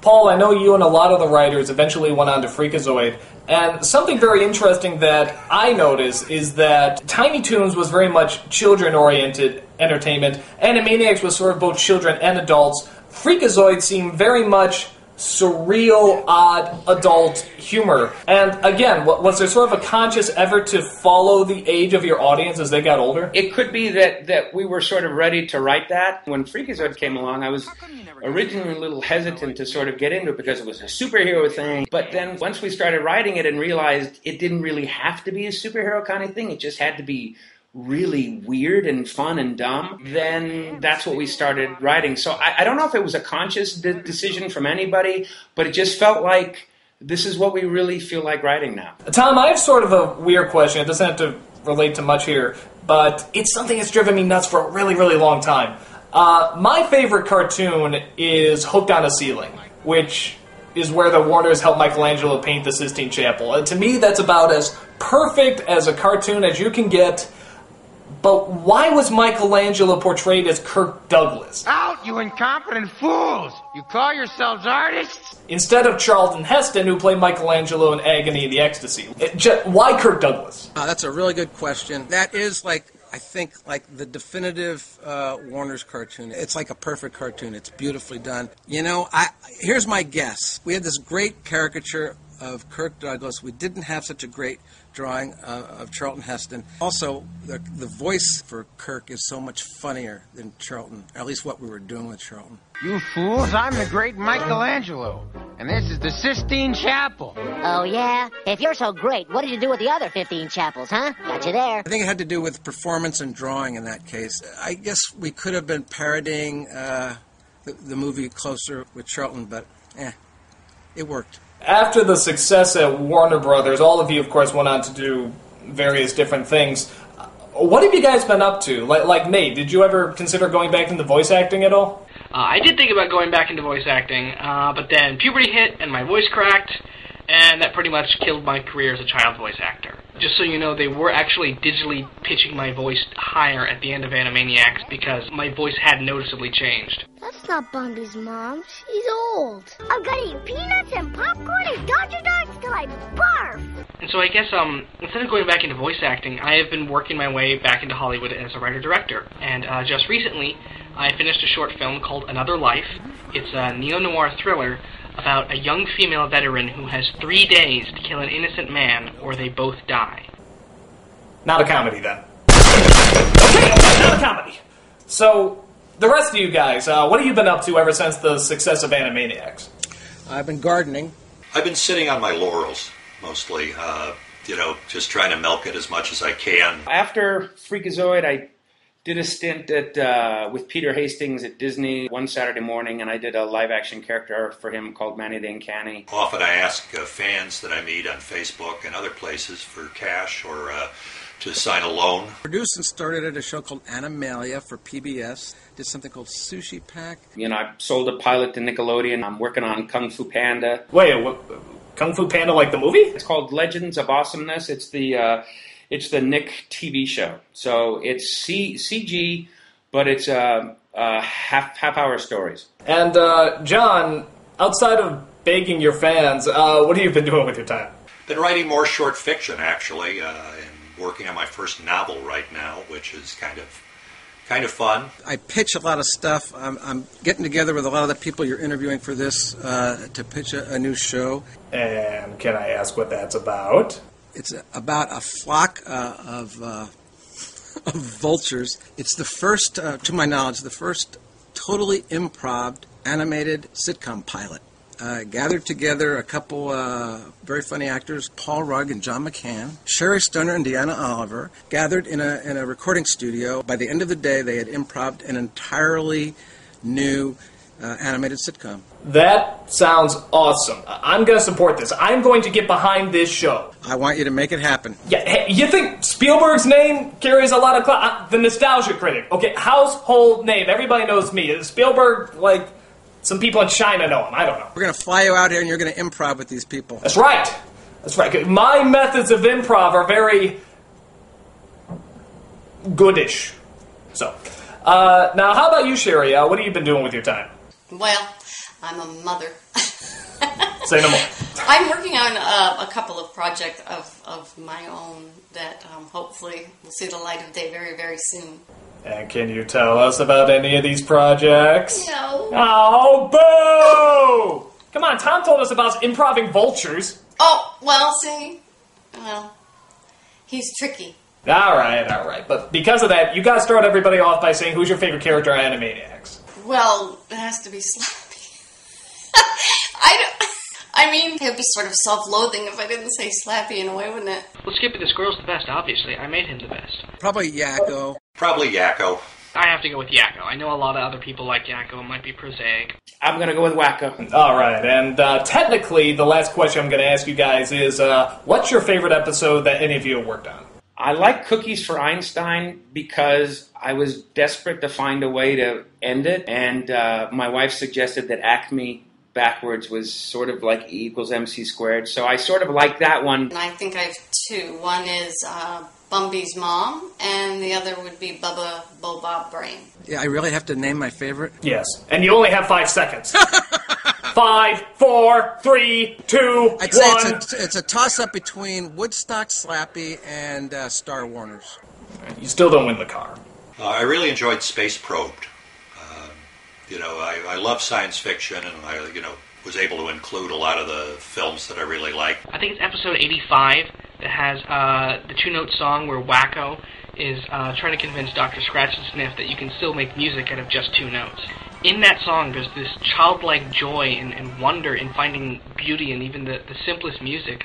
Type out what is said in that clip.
Paul, I know you and a lot of the writers eventually went on to Freakazoid, and something very interesting that I noticed is that Tiny Toons was very much children-oriented entertainment, Animaniacs was sort of both children and adults, Freakazoid seemed very much surreal, odd, adult humor. And again, was there sort of a conscious effort to follow the age of your audience as they got older? It could be that we were sort of ready to write that. When Freakazoid came along, I was originally a little hesitant to sort of get into it because it was a superhero thing. But then once we started writing it and realized it didn't really have to be a superhero kind of thing, it just had to be really weird and fun and dumb, then that's what we started writing. So I don't know if it was a conscious decision from anybody, but it just felt like this is what we really feel like writing now. Tom, I have sort of a weird question. It doesn't have to relate to much here, but it's something that's driven me nuts for a really, really long time. My favorite cartoon is Hooked on a Ceiling, which is where the Warners helped Michelangelo paint the Sistine Chapel. And to me, that's about as perfect as a cartoon as you can get. But why was Michelangelo portrayed as Kirk Douglas? Out, you incompetent fools! You call yourselves artists? Instead of Charlton Heston, who played Michelangelo in Agony and the Ecstasy. Why Kirk Douglas? That's a really good question. That is, I think, the definitive Warner's cartoon. It's like a perfect cartoon. It's beautifully done. Here's my guess. We had this great caricature of Kirk Douglas. We didn't have such a great drawing of Charlton Heston. Also, the voice for Kirk is so much funnier than Charlton, or at least what we were doing with Charlton. You fools, I'm the great Michelangelo, and this is the Sistine Chapel. Oh, yeah? If you're so great, what did you do with the other 15 chapels, huh? Got you there. I think it had to do with performance and drawing in that case. I guess we could have been parodying the movie Closer with Charlton, but it worked. After the success at Warner Brothers, all of you, of course, went on to do various different things. What have you guys been up to? Like Nate, did you ever consider going back into voice acting at all? I did think about going back into voice acting, but then puberty hit and my voice cracked, and that pretty much killed my career as a child voice actor. Just so you know, they were actually digitally pitching my voice higher at the end of Animaniacs because my voice had noticeably changed. That's not Bambi's mom. She's old. I'm gonna eat peanuts and popcorn and Dr. Dogs till I barf. And so I guess instead of going back into voice acting, I have been working my way back into Hollywood as a writer-director. And just recently, I finished a short film called Another Life. It's a neo-noir thriller about a young female veteran who has 3 days to kill an innocent man or they both die. Not a comedy, then. Okay, not a comedy. So, the rest of you guys, what have you been up to ever since the success of Animaniacs? I've been gardening. I've been sitting on my laurels, mostly. Just trying to milk it as much as I can. After Freakazoid, I did a stint with Peter Hastings at Disney one Saturday morning, and I did a live-action character for him called Manny the Uncanny. Often I ask fans that I meet on Facebook and other places for cash or to sign a loan. Produced and started at a show called Animalia for PBS. Did something called Sushi Pack. I sold a pilot to Nickelodeon. I'm working on Kung Fu Panda. Wait, what, Kung Fu Panda like the movie? It's called Legends of Awesomeness. It's the Nick TV show. So it's CG, but it's half-hour stories. And, John, outside of begging your fans, what have you been doing with your time? Been writing more short fiction, actually, and working on my first novel right now, which is kind of fun. I pitch a lot of stuff. I'm getting together with a lot of the people you're interviewing for this to pitch a new show. And can I ask what that's about? It's about a flock of vultures. It's the first, to my knowledge, the first totally improv animated sitcom pilot. Gathered together a couple very funny actors, Paul Rugg and John McCann, Sherry Stoner and Deanna Oliver, gathered in a recording studio. By the end of the day, they had improv'd an entirely new animated sitcom. That sounds awesome. I'm going to support this. I'm going to get behind this show. I want you to make it happen. Yeah, hey, you think Spielberg's name carries a lot of clout? The Nostalgia Critic. Okay, household name. Everybody knows me. Spielberg, some people in China know him. I don't know. We're going to fly you out here and you're going to improv with these people. That's right. That's right. My methods of improv are very goodish. So, now how about you, Sherry? What have you been doing with your time? Well, I'm a mother. Say no more. I'm working on a couple of projects of my own that hopefully will see the light of day very, very soon. And can you tell us about any of these projects? No. Oh, boo! Come on, Tom told us about improving vultures. Oh, well, see, he's tricky. All right. But because of that, you got to start everybody off by saying who's your favorite character on Animaniacs. Well, it has to be Slappy. I mean, it'd be sort of self-loathing if I didn't say Slappy in a way, wouldn't it? Well, Skippy the Squirrel's the best, obviously. I made him the best. Probably Yakko. Probably Yakko. I have to go with Yakko. I know a lot of other people like Yakko. It might be prosaic. I'm going to go with Wacko. All right, and technically, the last question I'm going to ask you guys is, what's your favorite episode that any of you have worked on? I like Cookies for Einstein because I was desperate to find a way to end it, and my wife suggested that Acme backwards was sort of like E equals MC squared, so I sort of like that one. And I think I have two. One is Bumby's mom, and the other would be Bubba Bobob Brain. Yeah, I really have to name my favorite? Yes, and you only have 5 seconds. 5, 4, 3, 2, I'd 1. say it's a toss-up between Woodstock Slappy and Star Warners. You still don't win the car. I really enjoyed Space Probed. I love science fiction, and I was able to include a lot of the films that I really like. I think it's episode 85 that has the two-note song where Wacko is trying to convince Dr. Scratch and Sniff that you can still make music out of just 2 notes. In that song, there's this childlike joy and wonder in finding beauty in even the simplest music.